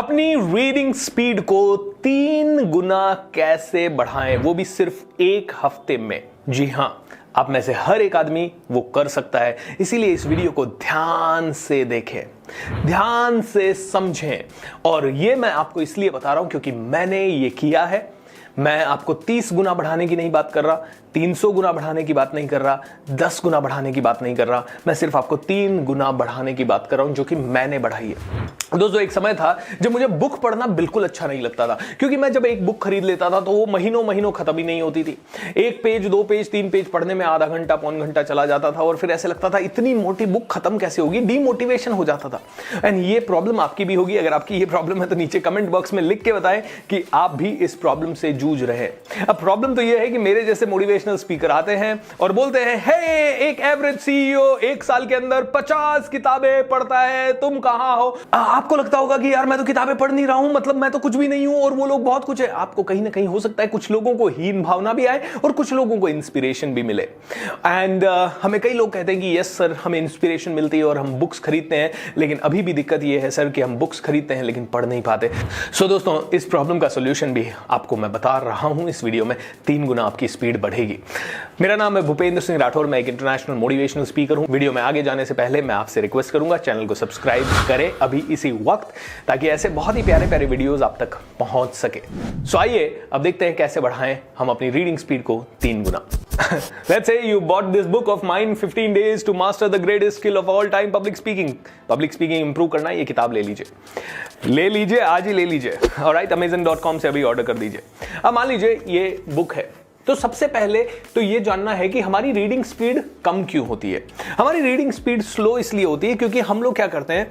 अपनी reading speed को 3 गुना कैसे बढ़ाएं, वो भी सिर्फ एक हफ्ते में। जी हां, आप में से हर एक आदमी वो कर सकता है। इसीलिए इस वीडियो को ध्यान से देखें, ध्यान से समझें। और ये मैं आपको इसलिए बता रहा हूं क्योंकि मैंने ये किया है। मैं आपको 30 गुना बढ़ाने की नहीं बात कर रहा, 300 गुना बढ़ाने की बात नहीं कर रहा, 10 गुना बढ़ाने की बात नहीं कर रहा। मैं सिर्फ आपको 3 गुना बढ़ाने की बात कर रहा हूं, जो कि मैंने बढ़ाई है। दोस्तों, एक समय था जब मुझे बुक पढ़ना बिल्कुल अच्छा नहीं लगता था, क्योंकि मैं जब एक बुक खरीद लेता था तो वो महीनों महीनों खत्म ही नहीं होती थी। 1 पेज, 2 पेज, 3 पेज पढ़ने में आधा घंटा, पौन घंटा चला जाता था और फिर ऐसे लगता था इतनी मोटी बुक खत्म कैसे होगी, डीमोटिवेशन हो जाता था। एंड ये प्रॉब्लम आपकी भी होगी। अगर आपकी ये प्रॉब्लम है तो नीचे कमेंट बॉक्स में लिख के बताएं कि आप भी इस प्रॉब्लम से जूझ रहे हैं। अब प्रॉब्लम तो ये है कि मेरे जैसे मोटिवेशनल स्पीकर आते हैं और बोलते हैं, हे एक एवरेज सीईओ 1 साल के अंदर 50 किताबें पढ़ता है, तुम कहां हो। आपको लगता होगा कि यार मैं तो किताबें पढ़ नहीं रहा हूं, मतलब मैं तो कुछ भी नहीं हूं और वो लोग बहुत कुछ है। आपको कहीं ना कहीं हो सकता है कुछ लोगों को हीन भावना भी आए और कुछ लोगों को इंस्पिरेशन भी मिले। एंड हमें कई लोग कहते हैं कि यस सर, हमें इंस्पिरेशन मिलती है और हम बुक्स खरीदते हैं, लेकिन अभी भी दिक्कत ये है सर कि हम बुक्स खरीदते हैं लेकिन पढ़ नहीं पाते। सो दोस्तों, इस प्रॉब्लम का सोल्यूशन भी आपको मैं बता रहा हूं इस वीडियो में। 3 गुना आपकी स्पीड बढ़ेगी। मेरा नाम है भूपेंद्र सिंह राठौर, मैं एक इंटरनेशनल मोटिवेशनल स्पीकर हूं। वीडियो में आगे जाने से पहले मैं आपसे रिक्वेस्ट करूंगा, चैनल को सब्सक्राइब करें अभी इसी वक्त, ताकि ऐसे बहुत ही प्यारे प्यारे वीडियोस आप तक पहुंच सके। सो आइए अब देखते हैं कैसे बढ़ाएं हम अपनी रीडिंग स्पीड को 3 गुना। Let's say you bought this book of mine, 15 days to master the greatest skill of all time, public speaking. Public speaking improve करना है, ये किताब ले लीजिए, आज ही ले लीजिए। ऑलराइट, amazon.com से अभी ऑर्डर कर दीजिए। अब मान लीजिए ये बुक है, तो सबसे पहले तो ये जानना है कि हमारी रीडिंग स्पीड कम क्यों होती है। हमारी रीडिंग स्पीड स्लो इसलिए होती है क्योंकि हम लोग क्या करते हैं,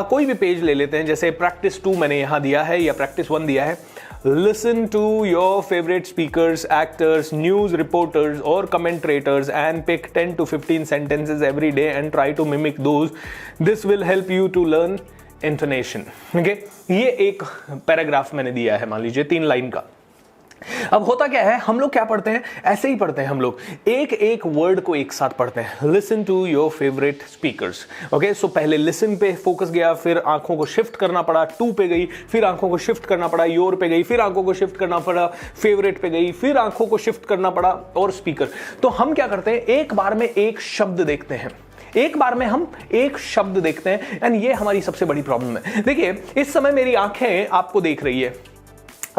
कोई भी पेज ले लेते हैं, जैसे प्रैक्टिस 2 मैंने यहां दिया है या प्रैक्टिस 1 दिया है। Listen to your favorite speakers, actors, news reporters or commentators and pick 10 to 15 sentences every day and try to mimic those. This will help you to learn intonation. Okay? ये एक paragraph मैंने दिया है, मान लीजिए 3 line का। अब होता क्या है, हम लोग क्या पढ़ते हैं, ऐसे ही पढ़ते हैं हम लोग, एक एक वर्ड को एक साथ पढ़ते हैं। Listen to your favourite speakers. Okay, so पहले लिसन पे फोकस गया, फिर आंखों को शिफ्ट करना पड़ा, टू पे गई, फिर आंखों को शिफ्ट करना पड़ा, योर पे गई, फिर आंखों को शिफ्ट करना पड़ा, फेवरेट पे गई, फिर आंखों को शिफ्ट करना पड़ा और स्पीकर। तो हम क्या करते हैं, एक बार में एक शब्द देखते हैं, एक बार में हम एक शब्द देखते हैं। एंड ये हमारी सबसे बड़ी प्रॉब्लम है। देखिए, इस समय मेरी आंखें आपको देख रही है,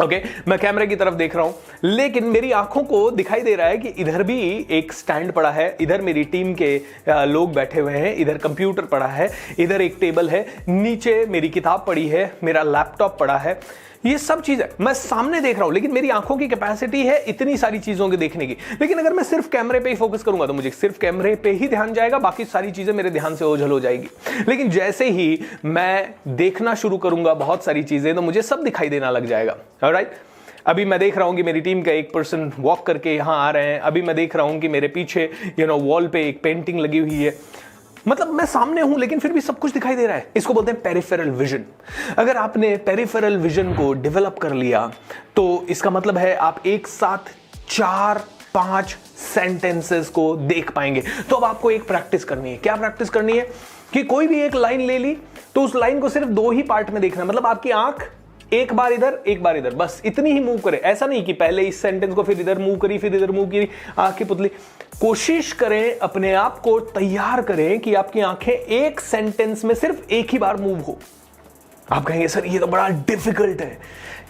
ओके, मैं कैमरे की तरफ देख रहा हूं, लेकिन मेरी आंखों को दिखाई दे रहा है कि इधर भी एक स्टैंड पड़ा है, इधर मेरी टीम के लोग बैठे हुए हैं, इधर कंप्यूटर पड़ा है, इधर एक टेबल है, नीचे मेरी किताब पड़ी है, मेरा लैपटॉप पड़ा है। ये सब चीजें मैं सामने देख रहा हूं, लेकिन मेरी आंखों की कैपेसिटी है इतनी सारी चीजों के देखने की। लेकिन अगर मैं सिर्फ कैमरे पे ही फोकस करूंगा तो मुझे सिर्फ कैमरे पे ही ध्यान जाएगा, बाकी सारी चीजें मेरे ध्यान से ओझल हो जाएगी। लेकिन जैसे ही मैं देखना शुरू करूंगा बहुत सारी चीजें, तो मुझे सब दिखाई देना लग जाएगा। ऑलराइट, अभी मैं देख रहा हूं कि मेरी टीम का एक पर्सन वॉक करके यहां आ रहे हैं, अभी मैं देख रहा हूं कि मेरे पीछे वॉल पे एक पेंटिंग लगी हुई है। मतलब मैं सामने हूं लेकिन फिर भी सब कुछ दिखाई दे रहा है। इसको बोलते हैं पेरिफेरल विजन। अगर आपने पेरिफेरल विजन को डेवलप कर लिया तो इसका मतलब है आप एक साथ 4-5 सेंटेंसेस को देख पाएंगे। तो अब आपको एक प्रैक्टिस करनी है। क्या प्रैक्टिस करनी है कि कोई भी एक लाइन ले ली तो उस लाइन को सिर्फ 2 ही पार्ट में देखना। मतलब आपकी आंख एक बार इधर एक बार इधर, बस इतनी ही मूव करे। ऐसा नहीं कि पहले इस सेंटेंस को फिर इधर मूव करी, फिर इधर मूव करी, आंख की पुतली। कोशिश करें, अपने आप को तैयार करें कि आपकी आंखें एक सेंटेंस में सिर्फ एक ही बार मूव हो। आप कहेंगे सर ये तो बड़ा डिफिकल्ट है।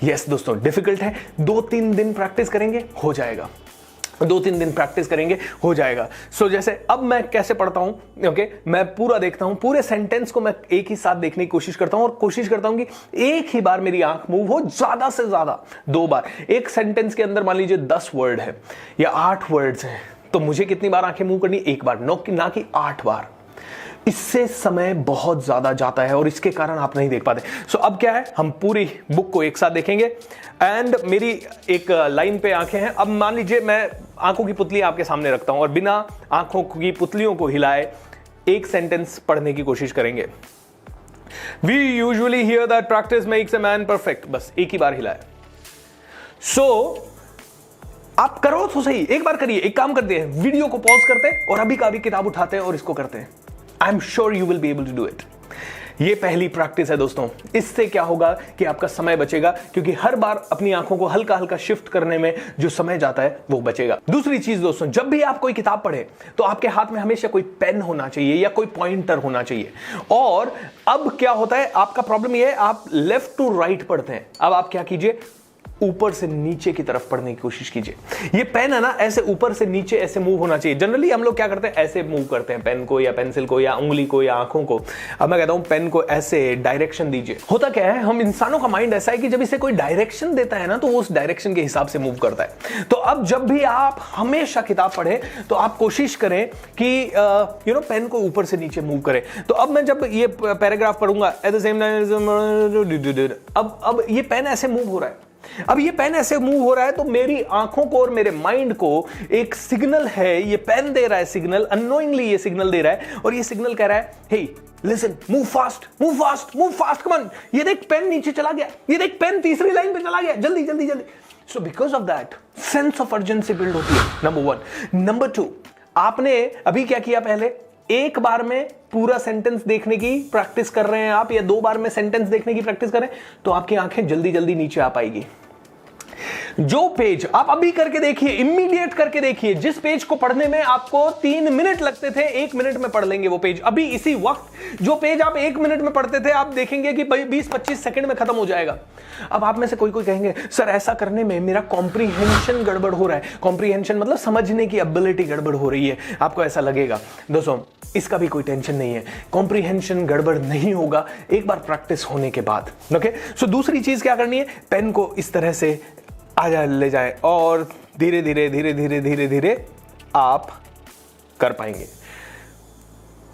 यस दोस्तों, डिफिकल्ट है। 2-3 दिन प्रैक्टिस करेंगे, हो जाएगा। 2-3 दिन प्रैक्टिस करेंगे, हो जाएगा। सो जैसे अब मैं कैसे पढ़ता हूं, ओके, मैं पूरा देखता हूं, पूरे सेंटेंस को मैं एक ही साथ देखने की कोशिश करता हूं और कोशिश करता हूं कि एक ही बार मेरी आंख मूव हो, ज्यादा से ज्यादा 2 बार। एक सेंटेंस के अंदर मान लीजिए 10 वर्ड है या 8 वर्ड्स हैं, तो मुझे कितनी बार आंखें मूव करनी, एक बार, ना कि 8 बार। इससे समय बहुत ज्यादा जाता है और इसके कारण आप नहीं देख पाते। सो अब क्या है, हम पूरी बुक को एक साथ देखेंगे। एंड मेरी एक लाइन पे आंखें हैं। अब मान लीजिए मैं आंखों की पुतली आपके सामने रखता हूं और बिना आंखों की पुतलियों को हिलाए एक सेंटेंस पढ़ने की कोशिश करेंगे। We usually hear that practice makes a man perfect. बस एक ही बार हिलाए। सो आप करो तो सही, एक बार करिए। एक काम करते हैं, वीडियो को पॉज करते हैं और अभी का अभी किताब उठाते हैं और इसको करते हैं। I am sure you will be able to do it. ये पहली प्रैक्टिस है दोस्तों। इससे क्या होगा कि आपका समय बचेगा, क्योंकि हर बार अपनी आंखों को हल्का हल्का शिफ्ट करने में जो समय जाता है वो बचेगा। दूसरी चीज दोस्तों, जब भी आप कोई किताब पढ़े तो आपके हाथ में हमेशा कोई पेन होना चाहिए या कोई पॉइंटर होना चाहिए। और अब क्या होता है, आपका प्रॉब्लम ये है, आप लेफ्ट टू राइट पढ़ते हैं। अब आप क्या कीजिए, ऊपर से नीचे की तरफ पढ़ने की कोशिश कीजिए। ये पेन है ना, ऐसे ऊपर से नीचे ऐसे मूव होना चाहिए। जनरली हम लोग क्या करते हैं, ऐसे मूव करते हैं पेन को या पेंसिल को या उंगली को या आंखों को। अब मैं कहता हूं पेन को ऐसे डायरेक्शन दीजिए। होता क्या है, हम इंसानों का माइंड ऐसा है कि जब इसे कोई डायरेक्शन देता है ना तो वो उस डायरेक्शन के हिसाब से मूव करता है। तो अब जब भी आप हमेशा किताब पढ़ें तो आप कोशिश करें कि पेन को ऊपर से नीचे मूव करें। तो अब मैं जब ये पैराग्राफ पढ़ूंगा एट द सेम टाइम, अब ये पेन ऐसे मूव हो रहा है। अब ये पेन ऐसे मूव हो रहा है तो मेरी आंखों को और मेरे माइंड को एक सिग्नल है, ये पेन दे रहा है सिग्नल, अननोइंगली ये सिग्नल दे रहा है। और ये सिग्नल कह रहा है, hey listen, move fast, move fast, move fast, come on, ये देख पेन नीचे चला गया, ये देख पेन तीसरी लाइन पे चला गया, जल्दी जल्दी जल्दी। So because of that sense of urgency build होती है, नंबर 1। नंबर 2, आपने अभी क्या किया, पहले एक बार में पूरा सेंटेंस देखने की प्रैक्टिस कर रहे हैं आप, या 2 बार में सेंटेंस देखने की प्रैक्टिस कर रहे हैं, तो आपकी आंखें जल्दी जल्दी नीचे आ पाएगी। जो पेज आप अभी करके देखिए, इमीडिएट करके देखिए, जिस पेज को पढ़ने में आपको 3 मिनट लगते थे, 1 मिनट में पढ़ लेंगे वो पेज। अभी इसी वक्त जो पेज आप 1 मिनट में पढ़ते थे, आप देखेंगे कि 20-25 सेकंड में खत्म हो जाएगा। अब आप में से कोई कहेंगे, सर ऐसा करने में मेरा कॉम्प्रीहेंशन गड़बड़ हो रहा है। कॉम्प्रीहेंशन मतलब समझने की एबिलिटी गड़बड़ हो रही है, आपको ऐसा लगेगा। दोस्तों इसका भी कोई टेंशन नहीं है, कॉम्प्रीहेंशन गड़बड़ नहीं होगा एक बार प्रैक्टिस होने के बाद। ओके, सो दूसरी चीज क्या करनी है, पेन को इस तरह से ले जाए और धीरे धीरे धीरे धीरे धीरे धीरे आप कर पाएंगे।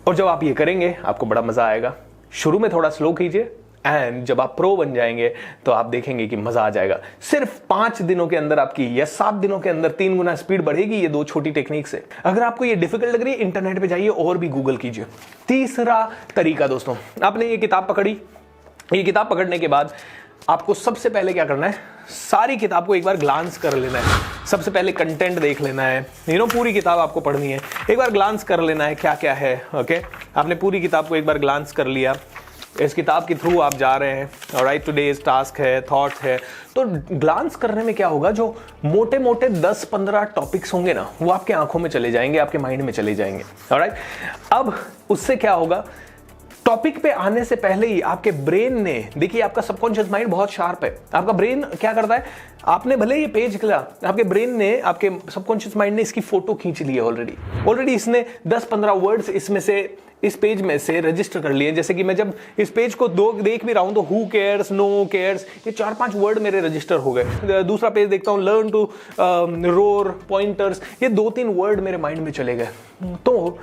और जब आप ये करेंगे आपको बड़ा मजा आएगा। शुरू में थोड़ा स्लो कीजिए, एंड जब आप प्रो बन जाएंगे तो आप देखेंगे कि मजा आ जाएगा। सिर्फ 5 दिनों के अंदर आपकी या 7 दिनों के अंदर 3 गुना स्पीड बढ़ेगी, ये 2 छोटी टेक्निक से। अगर आपको ये डिफिकल्ट लग रही है, इंटरनेट पे जाइए और भी गूगल कीजिए। तीसरा तरीका दोस्तों, आपने ये किताब पकड़ी, ये किताब पकड़ने के बाद आपको सबसे पहले क्या करना है, सारी किताब को एक बार ग्लांस कर लेना है। सबसे पहले कंटेंट देख लेना है, पूरी किताब आपको पढ़नी है, एक बार ग्लांस कर लेना है क्या क्या है। ओके, आपने पूरी किताब को एक बार ग्लांस कर लिया, इस किताब के थ्रू आप जा रहे हैं। ऑलराइट, टुडेज टास्क है, थॉट्स है। तो ग्लांस करने में क्या होगा, जो मोटे मोटे 10-15 टॉपिक्स होंगे ना, वो आपके आंखों में चले जाएंगे, आपके माइंड में चले जाएंगे। ऑलराइट, अब उससे क्या होगा, टॉपिक पे आने से पहले ही आपके ब्रेन ने, देखिए आपका सबकॉन्शियस माइंड बहुत शार्प है। आपका ब्रेन क्या करता है, आपने भले ये पेज खुला, आपके ब्रेन ने, आपके सबकॉन्शियस माइंड ने इसकी फोटो खींच ली है ऑलरेडी इसने 10-15 वर्ड्स इसमें से, इस पेज में से रजिस्टर कर लिए। जैसे कि मैं जब इस पेज को देख भी रहा हूं तो हु केयर्स, नो केयर्स, ये 4-5 वर्ड मेरे रजिस्टर हो गए। दूसरा पेज देखता हूं, लर्न टू रोर, पॉइंटर्स, ये 2-3 वर्ड मेरे माइंड में चले गए। तो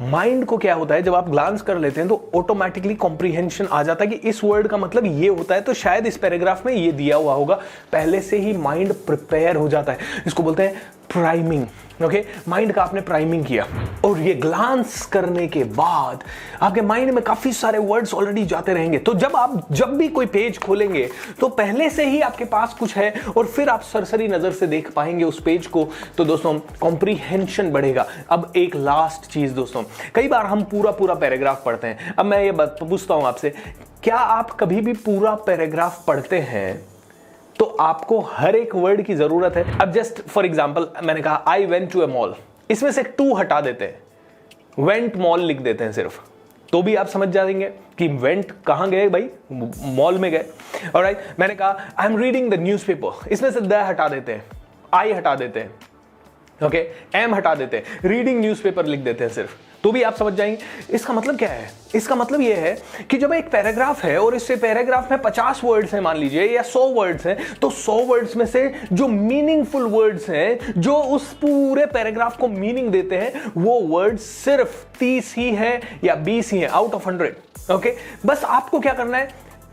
माइंड को क्या होता है, जब आप ग्लांस कर लेते हैं तो ऑटोमेटिकली कॉम्प्रीहेंशन आ जाता है कि इस वर्ड का मतलब ये होता है, तो शायद इस पैराग्राफ में ये दिया हुआ होगा। पहले से ही माइंड प्रिपेयर हो जाता है, इसको बोलते हैं प्राइमिंग। ओके, माइंड का आपने प्राइमिंग किया, और ये ग्लांस करने के बाद आपके माइंड में काफी सारे वर्ड्स ऑलरेडी जाते रहेंगे। तो जब भी कोई पेज खोलेंगे तो पहले से ही आपके पास कुछ है, और फिर आप सरसरी नजर से देख पाएंगे उस पेज को। तो दोस्तों कॉम्प्रीहेंशन बढ़ेगा। अब एक लास्ट चीज दोस्तों, कई बार हम पूरा पैराग्राफ पढ़ते हैं। अब मैं ये बात पूछता हूं आपसे, क्या आप कभी भी पूरा पैराग्राफ पढ़ते हैं तो आपको हर एक वर्ड की जरूरत है? अब जस्ट फॉर एग्जांपल मैंने कहा I went to a mall, इसमें से टू हटा देते हैं, वेंट मॉल लिख देते हैं सिर्फ, तो भी आप समझ जाएंगे कि वेंट कहां गए भाई, मॉल में गए। ऑलराइट, मैंने कहा I am reading the newspaper, इसमें से द हटा देते हैं, आई हटा देते हैं, ओके, एम हटा देते हैं, रीडिंग न्यूज़पेपर लिख देते हैं सिर्फ, तो भी आप समझ जाएंगे। इसका मतलब क्या है, इसका मतलब यह है कि जब एक पैराग्राफ है और इससे पैराग्राफ में 50 वर्ड्स हैं मान लीजिए, या 100 वर्ड्स हैं, तो 100 वर्ड्स में से जो मीनिंगफुल वर्ड्स हैं, जो उस पूरे पैराग्राफ को मीनिंग देते हैं, वो वर्ड्स सिर्फ 30 ही है या 20 ही है आउट ऑफ 100। ओके, बस आपको क्या करना है,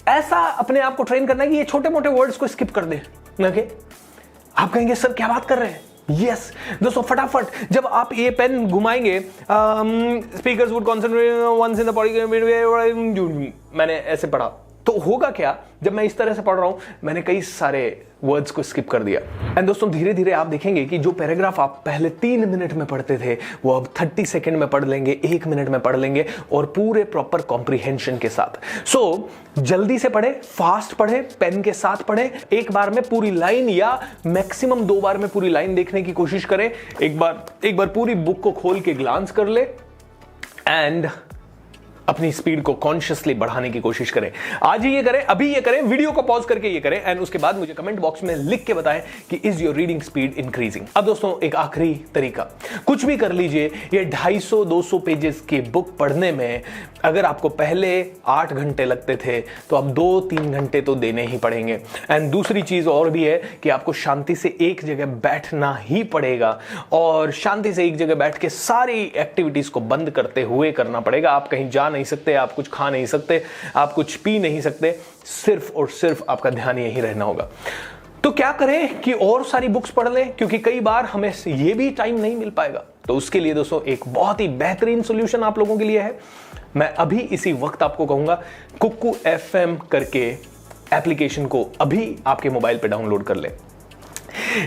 ऐसा अपने आप को ट्रेन करना है कि ये छोटे मोटे वर्ड्स को स्किप कर दे। ओके, आप कहेंगे सर क्या बात कर रहे हैं, यस दोस्तों, फटाफट जब आप ये पेन घुमाएंगे, speakers would concentrate once in the body, मैंने ऐसे पढ़ा, तो होगा क्या, जब मैं इस तरह से पढ़ रहा हूं, मैंने कई सारे वर्ड्स को स्किप कर दिया। एंड दोस्तों धीरे धीरे आप देखेंगे कि जो पैराग्राफ आप पहले 3 मिनट में पढ़ते थे वो अब 30 सेकंड में पढ़ लेंगे, 1 मिनट में पढ़ लेंगे, और पूरे प्रॉपर कॉम्प्रिहेंशन के साथ। सो जल्दी से पढ़े, फास्ट पढ़े, पेन के साथ पढ़े, एक बार में पूरी लाइन या मैक्सिमम 2 बार में पूरी लाइन देखने की कोशिश करें। एक बार पूरी बुक को खोल के ग्लांस कर ले एंड अपनी स्पीड को कॉन्शियसली बढ़ाने की कोशिश करें। आज ही ये करें, अभी ये करें, वीडियो को पॉज करके ये करें, एंड उसके बाद मुझे कमेंट बॉक्स में लिख के बताएं कि is your reading speed increasing. अब दोस्तों एक आखिरी तरीका, कुछ भी कर लीजिए, ये 250-200 पेजेस की बुक पढ़ने में अगर आपको पहले 8 घंटे लगते थे तो अब 2-3 घंटे तो देने ही पड़ेंगे। एंड दूसरी चीज और भी है कि आपको शांति से एक जगह बैठना ही पड़ेगा, और शांति से एक जगह बैठ के सारी एक्टिविटीज को बंद करते हुए करना पड़ेगा। आप कहीं जा नहीं सकते, आप कुछ खा नहीं सकते, आप कुछ पी नहीं सकते, सिर्फ और सिर्फ आपका ध्यान यही रहना होगा। तो क्या करें कि और सारी बुक्स पढ़ लें, क्योंकि कई बार हमें ये भी टाइम नहीं मिल पाएगा। तो उसके लिए दोस्तों एक बहुत ही बेहतरीन सॉल्यूशन आप लोगों के लिए है। मैं अभी इसी वक्त आपको कहूंगा, कुकू FM करके एप्लीकेशन को अभी आपके मोबाइल पे डाउनलोड कर ले।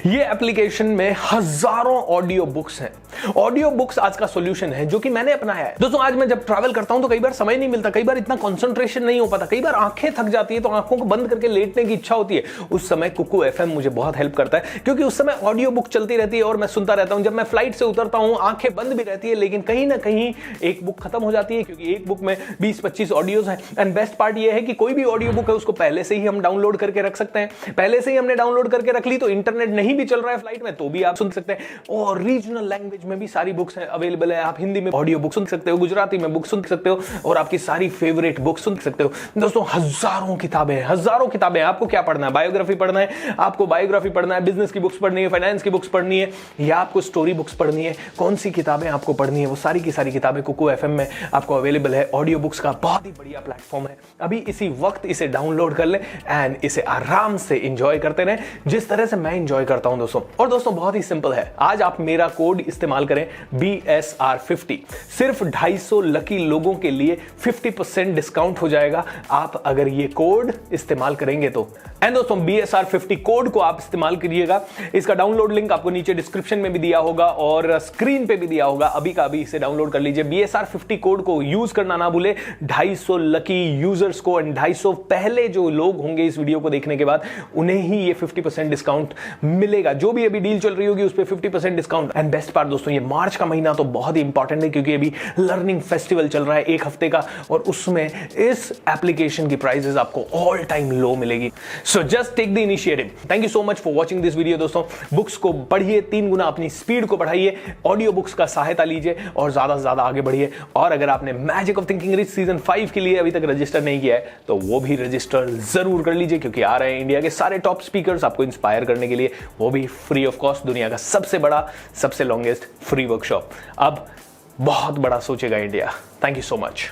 ये एप्लीकेशन में हजारों ऑडियो बुक्स हैं। ऑडियो बुक्स आज का सॉल्यूशन है जो कि मैंने अपनाया है। दोस्तों आज मैं जब ट्रैवल करता हूं तो कई बार समय नहीं मिलता, कई बार इतना कंसंट्रेशन नहीं हो पाता, कई बार आंखें थक जाती है तो आंखों को बंद करके लेटने की इच्छा होती है। उस समय कुकू FM मुझे बहुत हेल्प करता है, क्योंकि उस समय ऑडियो बुक चलती रहती है और मैं सुनता रहता हूं। जब मैं फ्लाइट से उतरता हूं आंखें बंद भी रहती है, लेकिन कहीं ना कहीं एक बुक खत्म हो जाती है, क्योंकि एक बुक में 20-25 ऑडियोज हैं। एंड बेस्ट पार्ट ये है कि कोई भी ऑडियो बुक है उसको पहले से ही हम डाउनलोड करके रख सकते हैं। पहले से ही हमने डाउनलोड करके रख ली तो इंटरनेट नहीं भी चल रहा है फ्लाइट में तो भी आप सुन सकते हैं। और रीजनल लैंग्वेज में भी सारी बुक्स अवेलेबल है। आप हिंदी में ऑडियो बुक सुन सकते हो, गुजराती में बुक सुन सकते हो, और आपकी सारी फेवरेट बुक सुन सकते हो। दोस्तों हजारों किताबें। आपको क्या पढ़ना है? बायोग्राफी पढ़ना है, आपको बायोग्राफी पढ़ना है, बिजनेस की बुक्स पढ़नी है, फाइनेंस की बुक्स पढ़नी है, या आपको स्टोरी बुक्स पढ़नी है, कौन सी किताबें आपको पढ़नी है वो सारी की सारी किताबें कुकू FM में आपको अवेलेबल है। ऑडियो बुक्स का बहुत ही बढ़िया प्लेटफॉर्म है। अभी इसी वक्त इसे डाउनलोड कर ले एंड इसे आराम से एंजॉय करते रहें, जिस तरह से मैं एंजॉय करता हूं दोस्तों। और दोस्तों बहुत ही सिंपल है, आज आप मेरा कोड इस्तेमाल करें BSR50, सिर्फ 250 लकी लोगों के लिए 50% डिस्काउंट हो जाएगा आप अगर ये कोड इस्तेमाल करेंगे तो। एंड दोस्तों BSR50 कोड को आप इस्तेमाल करिएगा। इसका डाउनलोड लिंक आपको नीचे डिस्क्रिप्शन में भी दिया होगा और स्क्रीन पे भी दिया होगा। अभी का अभी इसे डाउनलोड कर लीजिए। BSR50 कोड को यूज करना ना भूले। 250 लकी यूजर्स को एंड 250 पहले जो लोग होंगे इस वीडियो को देखने के बाद उन्हें ही ये 50% डिस्काउंट मिलेगा। जो भी अभी डील चल रही होगी उस पर 50% डिस्काउंट। एंड बेस्ट पार्ट दोस्तों, ये मार्च का महीना तो बहुत ही इंपॉर्टेंट है, क्योंकि अभी लर्निंग फेस्टिवल चल रहा है 1 हफ्ते का, और उसमें इस एप्लीकेशन की प्राइसेस आपको ऑल टाइम लो मिलेगी। So just take the initiative. Thank you so much for watching this video. दोस्तों बुक्स को पढ़िए, 3 गुना अपनी स्पीड को बढ़ाइए, ऑडियो बुक्स का सहायता लीजिए और ज्यादा से ज्यादा आगे बढ़िए। और अगर आपने magic of thinking rich season 5 के लिए अभी तक रजिस्टर नहीं किया है तो वो भी रजिस्टर जरूर कर लीजिए, क्योंकि आ रहे हैं इंडिया के सारे टॉप स्पीकर्स आपको इंस्पायर करने के लिए, वो भी फ्री ऑफ कॉस्ट। दुनिया का सबसे बड़ा, सबसे लॉन्गेस्ट फ्री वर्कशॉप। अब बहुत बड़ा सोचेगा India. Thank you so much.